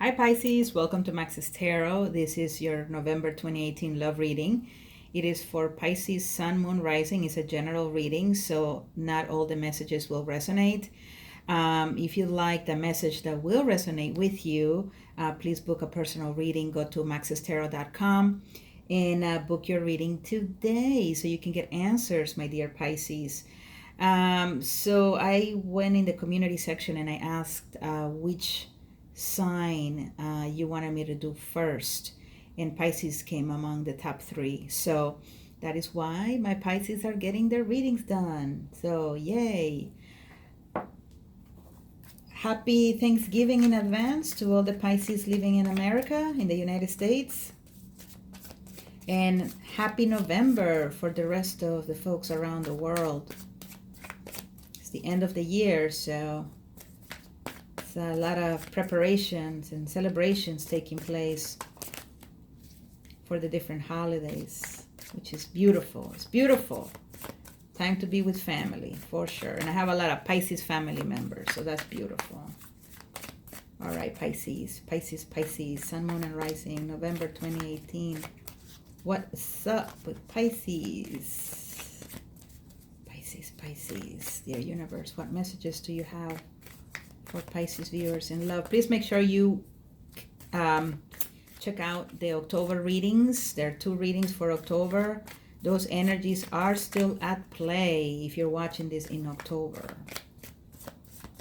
Hi Pisces, welcome to Max's Tarot. This is your November 2018 love reading. It is for Pisces Sun, Moon, Rising. It's a general reading, so not all the messages will resonate. If you like the message that will resonate with you, please book a personal reading. Go to maxestarot.com and book your reading today so you can get answers, my dear Pisces. So I went in the community section and I asked which sign you wanted me to do first, and Pisces came among the top three. So that is why my Pisces are getting their readings done. So yay! Happy Thanksgiving in advance to all the Pisces living in America, in the United States. And happy November for the rest of the folks around the world. It's the end of the year, so it's a lot of preparations and celebrations taking place for the different holidays, which is beautiful. It's beautiful. Time to be with family, for sure. And I have a lot of Pisces family members, so that's beautiful. All right, Pisces, Sun, Moon, and Rising, November 2018. What's up with Pisces? Pisces, dear universe, what messages do you have for Pisces viewers in love? Please make sure you check out the October readings. There are 2 readings for October. Those energies are still at play if you're watching this in October.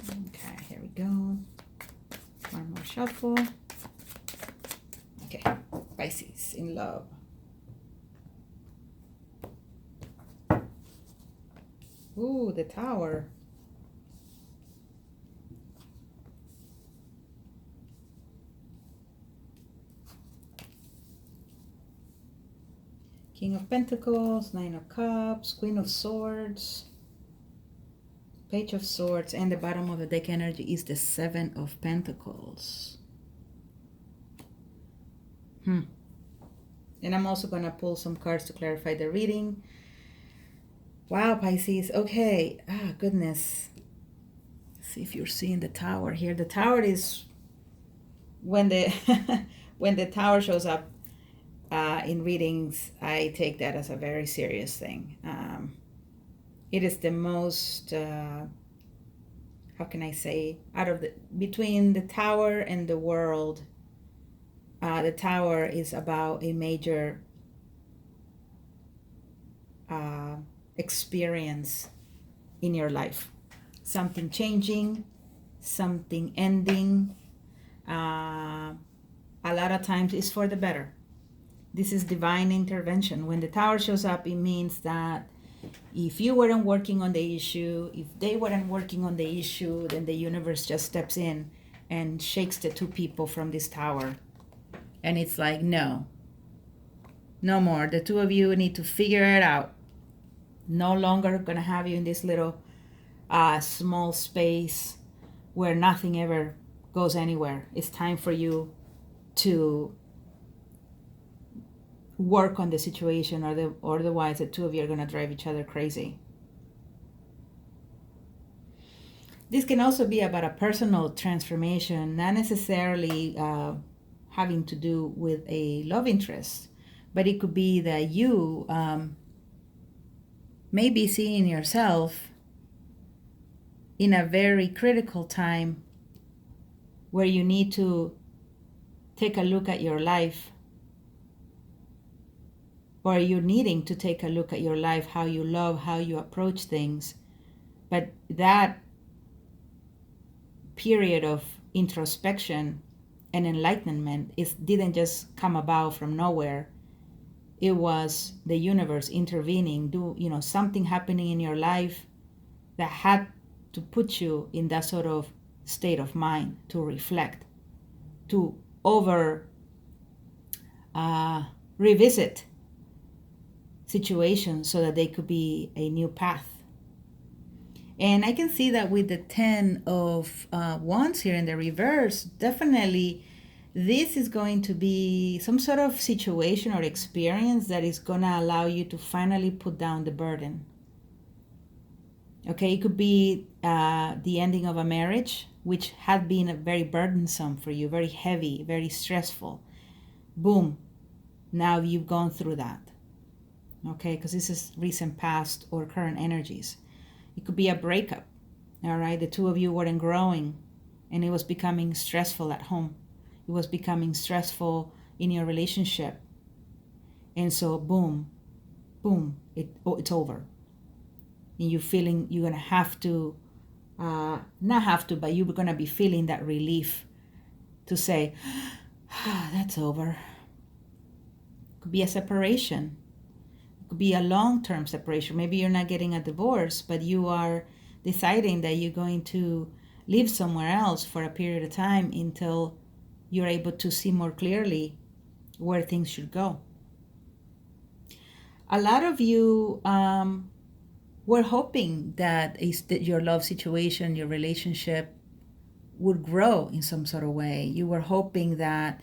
Okay, here we go. One more shuffle. Okay, Pisces in love. Ooh, the Tower. King of Pentacles, Nine of Cups, Queen of Swords, Page of Swords, and the bottom of the deck energy is the Seven of Pentacles. And I'm also going to pull some cards to clarify the reading. Wow, Pisces. Okay. Goodness. Let's see if you're seeing the Tower here. The Tower is when the when the Tower shows up in readings, I take that as a very serious thing. It is the most, how can I say, between the Tower and the World, the Tower is about a major experience in your life. Something changing, something ending. A lot of times it's for the better. This is divine intervention. When the Tower shows up, it means that if you weren't working on the issue, if they weren't working on the issue, then the universe just steps in and shakes the 2 people from this tower. And it's like, no more. The 2 of you need to figure it out. No longer gonna have you in this little small space where nothing ever goes anywhere. It's time for you to work on the situation, or otherwise the 2 of you are going to drive each other crazy. This can also be about a personal transformation, not necessarily having to do with a love interest, but it could be that you may be seeing yourself in a very critical time where you need to take a look at your life, or you're needing to take a look at your life, how you love, how you approach things. But that period of introspection and enlightenment didn't just come about from nowhere. It was the universe intervening, something happening in your life that had to put you in that sort of state of mind to reflect, to revisit situations so that they could be a new path. And I can see that with the 10 of Wands here in the reverse, definitely this is going to be some sort of situation or experience that is going to allow you to finally put down the burden. Okay, it could be the ending of a marriage, which had been very burdensome for you, very heavy, very stressful. Boom, now you've gone through that. Okay, because this is recent past or current energies. It could be a breakup. All right, the two of you weren't growing and it was becoming stressful at home. It was becoming stressful in your relationship. And so, boom, boom, it's over. And you're feeling you're going to have to, not have to, but you're going to be feeling that relief to say, that's over. It could be a separation. It could be a long-term separation. Maybe you're not getting a divorce, but you are deciding that you're going to live somewhere else for a period of time until you're able to see more clearly where things should go. A lot of you were hoping that your love situation, your relationship would grow in some sort of way. You were hoping that,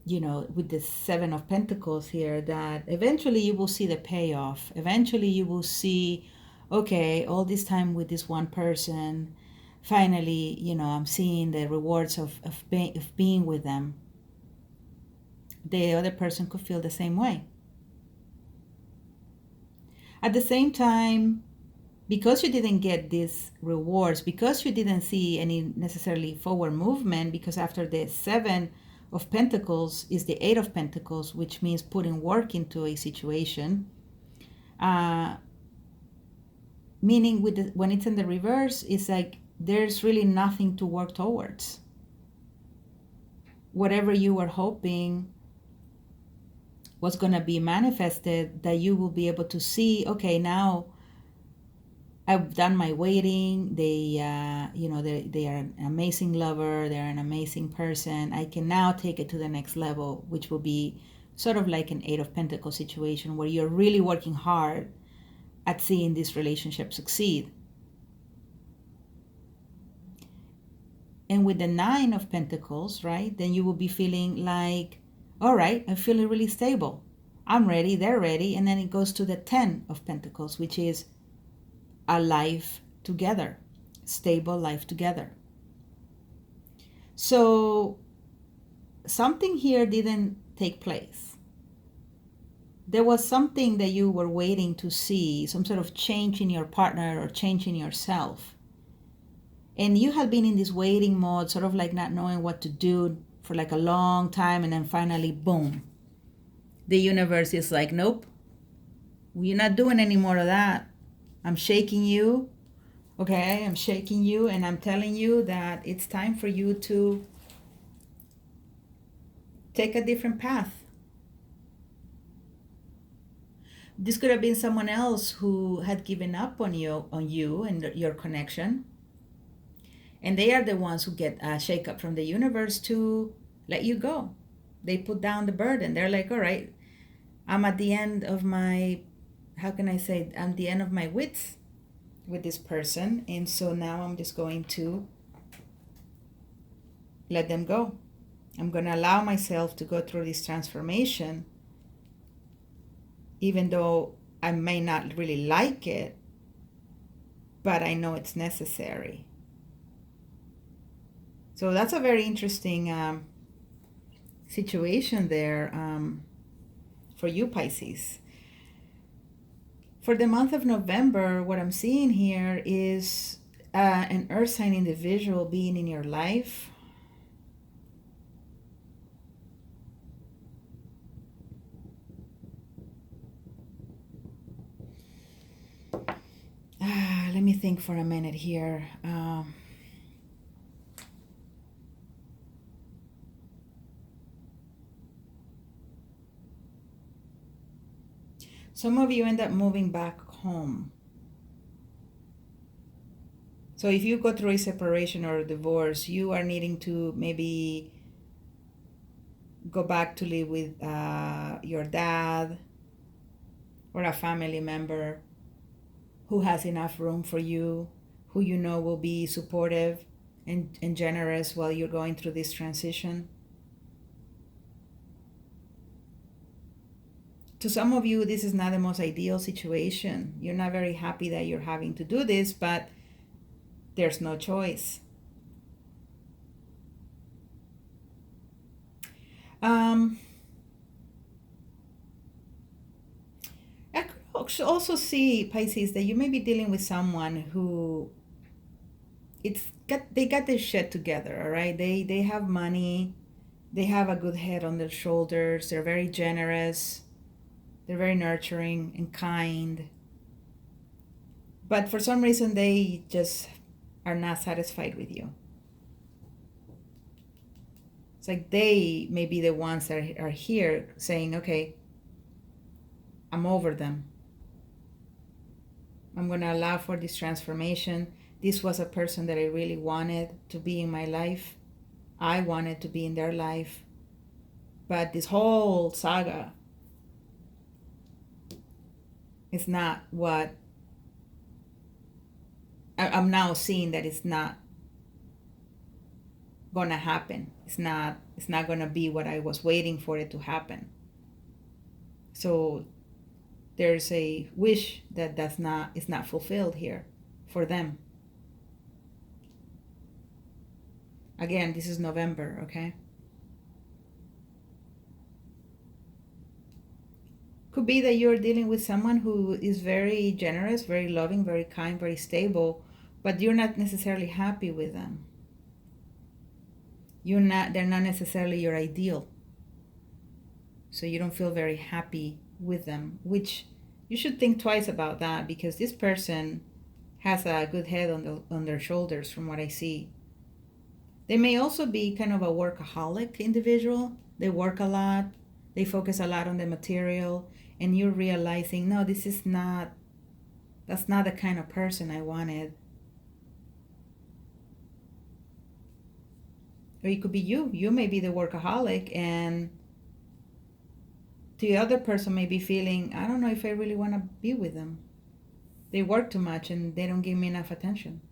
with the Seven of Pentacles here, that eventually you will see the payoff. Eventually you will see, okay, all this time with this one person, finally, I'm seeing the rewards of being with them. The other person could feel the same way. At the same time, because you didn't get these rewards, because you didn't see any necessarily forward movement, because after the Seven of Pentacles is the Eight of Pentacles, which means putting work into a situation, meaning when it's in the reverse, it's like there's really nothing to work towards. Whatever you were hoping was going to be manifested, that you will be able to see, okay, now I've done my waiting. They are an amazing lover. They're an amazing person. I can now take it to the next level, which will be sort of like an Eight of Pentacles situation where you're really working hard at seeing this relationship succeed. And with the Nine of Pentacles, right, then you will be feeling like, all right, I'm feeling really stable. I'm ready, they're ready. And then it goes to the Ten of Pentacles, which is a life together, stable life together. So something here didn't take place. There was something that you were waiting to see, some sort of change in your partner or change in yourself. And you had been in this waiting mode, sort of like not knowing what to do for like a long time. And then finally, boom, the universe is like, nope, you're not doing any more of that. I'm shaking you. Okay, I'm shaking you and I'm telling you that it's time for you to take a different path. This could have been someone else who had given up on you and your connection. And they are the ones who get a shake-up from the universe to let you go. They put down the burden. They're like, all right, I'm at the end of my, I'm the end of my wits with this person. And so now I'm just going to let them go. I'm going to allow myself to go through this transformation, even though I may not really like it, but I know it's necessary. So that's a very interesting situation there for you, Pisces. For the month of November, what I'm seeing here is an earth sign individual being in your life. Let me think for a minute here. Some of you end up moving back home. So if you go through a separation or a divorce, you are needing to maybe go back to live with your dad or a family member who has enough room for you, who you know will be supportive and generous while you're going through this transition. To some of you, this is not the most ideal situation. You're not very happy that you're having to do this, but there's no choice. I could also see, Pisces, that you may be dealing with someone who they got their shit together, all right? They have money, they have a good head on their shoulders, they're very generous, they're very nurturing and kind. But for some reason, they just are not satisfied with you. It's like they may be the ones that are here saying, okay, I'm over them. I'm going to allow for this transformation. This was a person that I really wanted to be in my life. I wanted to be in their life. But this whole saga is not what I'm now seeing, that it's not going to happen. It's not going to be what I was waiting for it to happen. So there's a wish that is not fulfilled here for them. Again, this is November, okay? Could be that you're dealing with someone who is very generous, very loving, very kind, very stable, but you're not necessarily happy with them. They're not necessarily your ideal. So you don't feel very happy with them, which you should think twice about that, because this person has a good head on their shoulders from what I see. They may also be kind of a workaholic individual. They work a lot. They focus a lot on the material, and you're realizing, no, that's not the kind of person I wanted. Or it could be you. You may be the workaholic, and the other person may be feeling, I don't know if I really want to be with them. They work too much and they don't give me enough attention.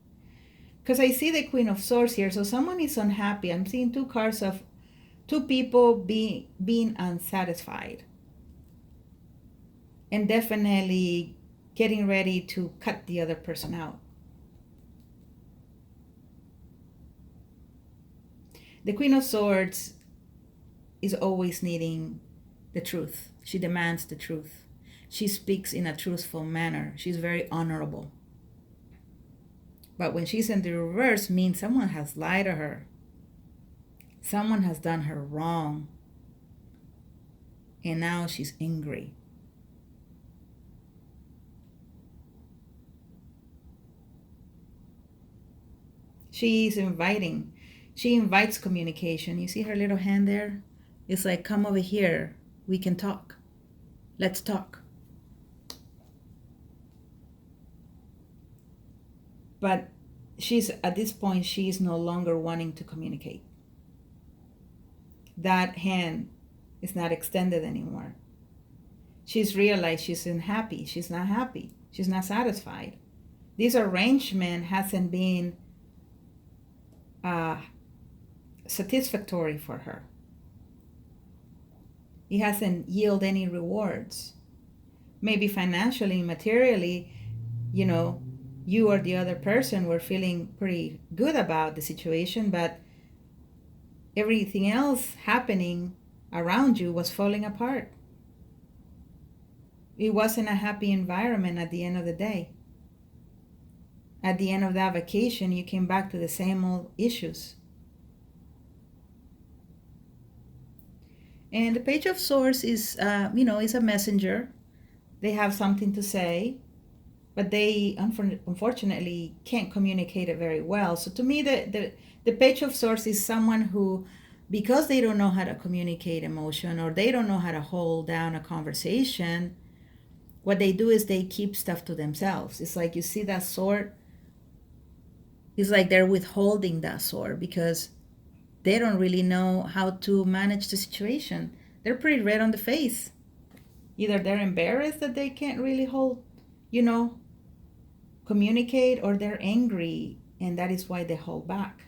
Because I see the Queen of Swords here, so someone is unhappy. I'm seeing two cards of two people being unsatisfied. And definitely getting ready to cut the other person out. The Queen of Swords is always needing the truth. She demands the truth. She speaks in a truthful manner. She's very honorable. But when she's in the reverse, means someone has lied to her. Someone has done her wrong. And now she's angry. She invites communication. You see her little hand there? It's like, come over here. We can talk. Let's talk. But at this point, she's no longer wanting to communicate. That hand is not extended anymore. She's realized she's unhappy. She's not happy. She's not satisfied. This arrangement hasn't been satisfactory for her. It hasn't yielded any rewards. Maybe financially, materially, you or the other person were feeling pretty good about the situation, but everything else happening around you was falling apart. It wasn't a happy environment at the end of the day. At the end of that vacation, you came back to the same old issues. And the Page of Swords is, is a messenger. They have something to say, but they unfortunately can't communicate it very well. So to me, the Page of Swords is someone who, because they don't know how to communicate emotion, or they don't know how to hold down a conversation, what they do is they keep stuff to themselves. It's like, you see that sword? It's like they're withholding that sword because they don't really know how to manage the situation. They're pretty red on the face. Either they're embarrassed that they can't really communicate, or they're angry, and that is why they hold back.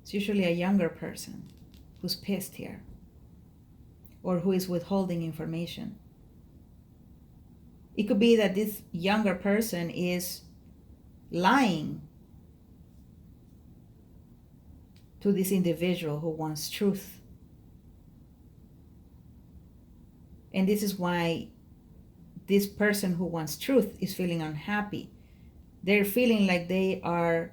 It's usually a younger person who's pissed here. or who is withholding information. It could be that this younger person is lying to this individual who wants truth. And this is why this person who wants truth is feeling unhappy. They're feeling like they are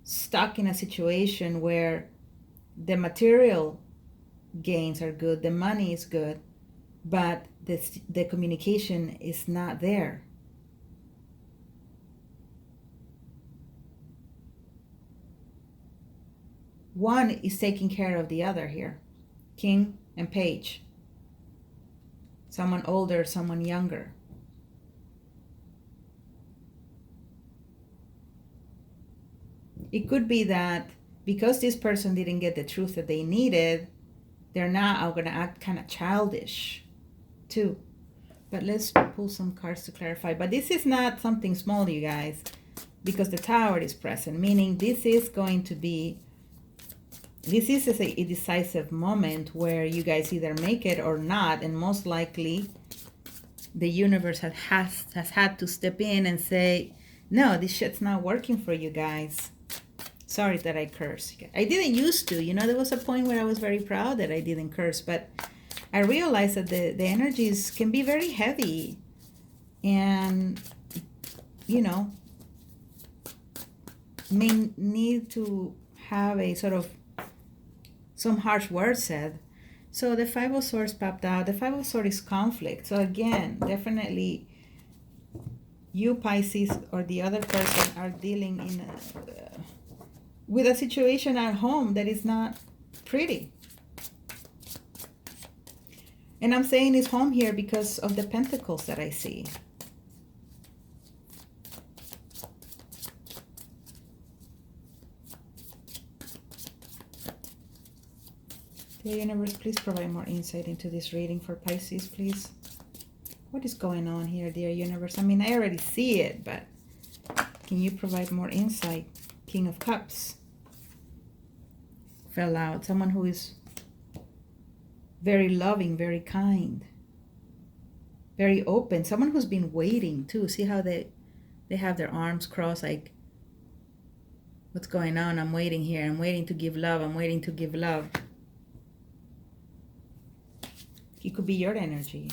stuck in a situation where the material gains are good, the money is good, but the communication is not there. One is taking care of the other here. King and page. Someone older, someone younger. It could be that because this person didn't get the truth that they needed, they're now going to act kind of childish too. But let's pull some cards to clarify. But this is not something small, you guys, because the Tower is present, meaning this is going to be, this is a decisive moment where you guys either make it or not, and most likely the universe has had to step in and say, no, this shit's not working for you guys. Sorry that I curse. I didn't used to, there was a point where I was very proud that I didn't curse, but I realized that the energies can be very heavy and, may need to have a sort of some harsh words said. So the Five of Swords popped out. The Five of Swords is conflict. So again, definitely you Pisces or the other person are dealing in with a situation at home that is not pretty. And I'm saying it's home here because of the pentacles that I see. The universe, please provide more insight into this reading for Pisces, please. What is going on here, dear universe? I mean, I already see it, but can you provide more insight? King of Cups fell out. Someone who is very loving, very kind, very open. Someone who's been waiting too. See how they have their arms crossed, like, what's going on? I'm waiting here. I'm waiting to give love. I'm waiting to give love. It could be your energy.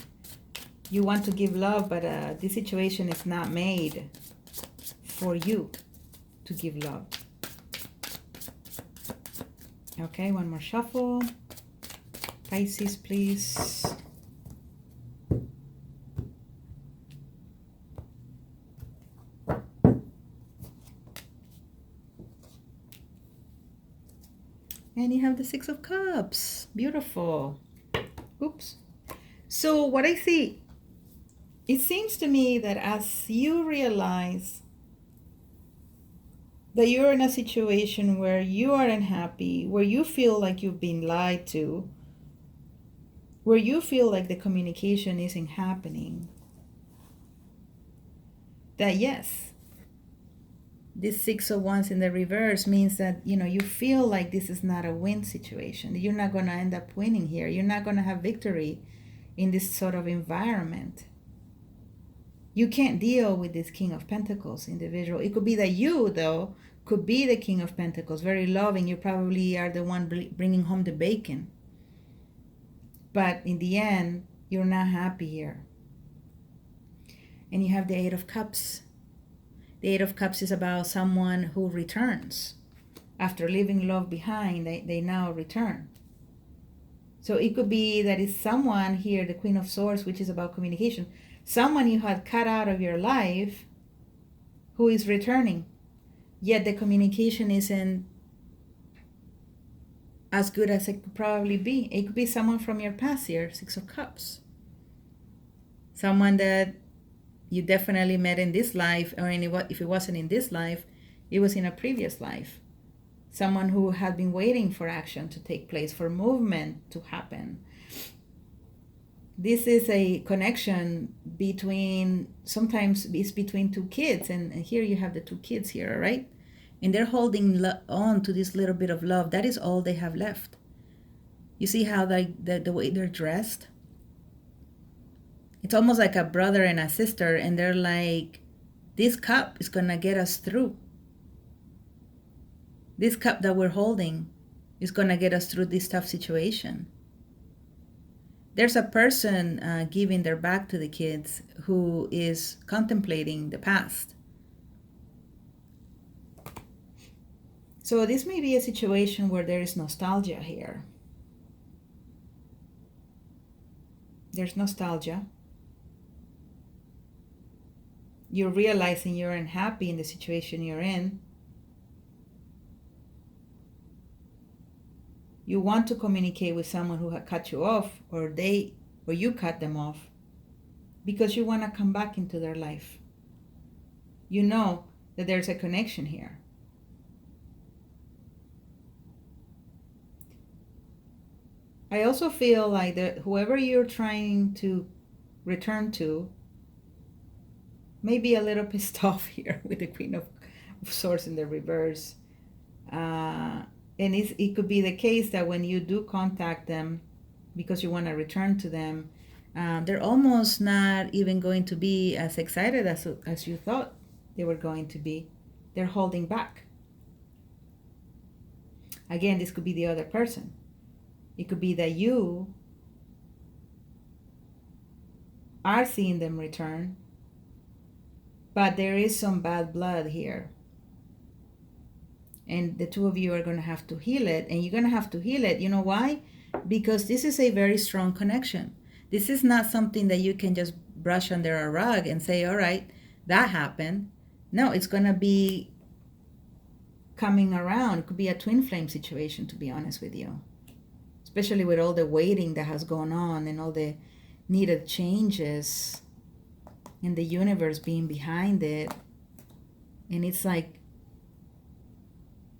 You want to give love, but this situation is not made for you to give love. Okay, one more shuffle. Pisces, please. And you have the Six of Cups. Beautiful. Oops. So what I see, it seems to me that as you realize that you're in a situation where you are unhappy, where you feel like you've been lied to, where you feel like the communication isn't happening, that yes, this Six of Wands in the reverse means that, you feel like this is not a win situation. You're not going to end up winning here. You're not going to have victory in this sort of environment. You can't deal with this King of Pentacles individual. It could be that you, though, could be the King of Pentacles, very loving. You probably are the one bringing home the bacon. But in the end, you're not happy here. And you have the Eight of Cups. The Eight of Cups is about someone who returns. After leaving love behind, they now return. So it could be that it's someone here, the Queen of Swords, which is about communication. Someone you had cut out of your life who is returning. Yet the communication isn't as good as it could probably be. It could be someone from your past here, Six of Cups. Someone that you definitely met in this life, or if it wasn't in this life, it was in a previous life. Someone who had been waiting for action to take place, for movement to happen. This is a connection between, sometimes it's between two kids, and here you have the two kids here, right? And they're holding on to this little bit of love. That is all they have left. You see how the way they're dressed? It's almost like a brother and a sister, and they're like, this cup is going to get us through. This cup that we're holding is going to get us through this tough situation. There's a person giving their back to the kids who is contemplating the past. So this may be a situation where there is nostalgia here. There's nostalgia. You're realizing you're unhappy in the situation you're in. You want to communicate with someone who had cut you off, or you cut them off, because you want to come back into their life. You know that there's a connection here. I also feel like that whoever you're trying to return to may be a little pissed off here with the Queen of Swords in the reverse. And it could be the case that when you do contact them because you want to return to them, they're almost not even going to be as excited as you thought they were going to be. They're holding back. Again, this could be the other person. It could be that you are seeing them return, but there is some bad blood here. And the two of you are going to have to heal it. And you're going to have to heal it. You know why? Because this is a very strong connection. This is not something that you can just brush under a rug and say, all right, that happened. No, it's going to be coming around. It could be a twin flame situation, to be honest with you. Especially with all the waiting that has gone on and all the needed changes and the universe being behind it. And it's like,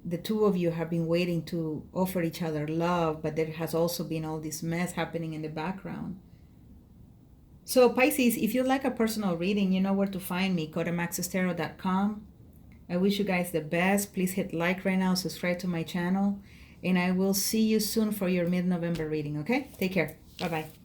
the two of you have been waiting to offer each other love, but there has also been all this mess happening in the background. So Pisces, if you'd like a personal reading, you know where to find me, kodamaxestarot.com. I wish you guys the best. Please hit like right now, subscribe to my channel, and I will see you soon for your mid-November reading, okay? Take care. Bye-bye.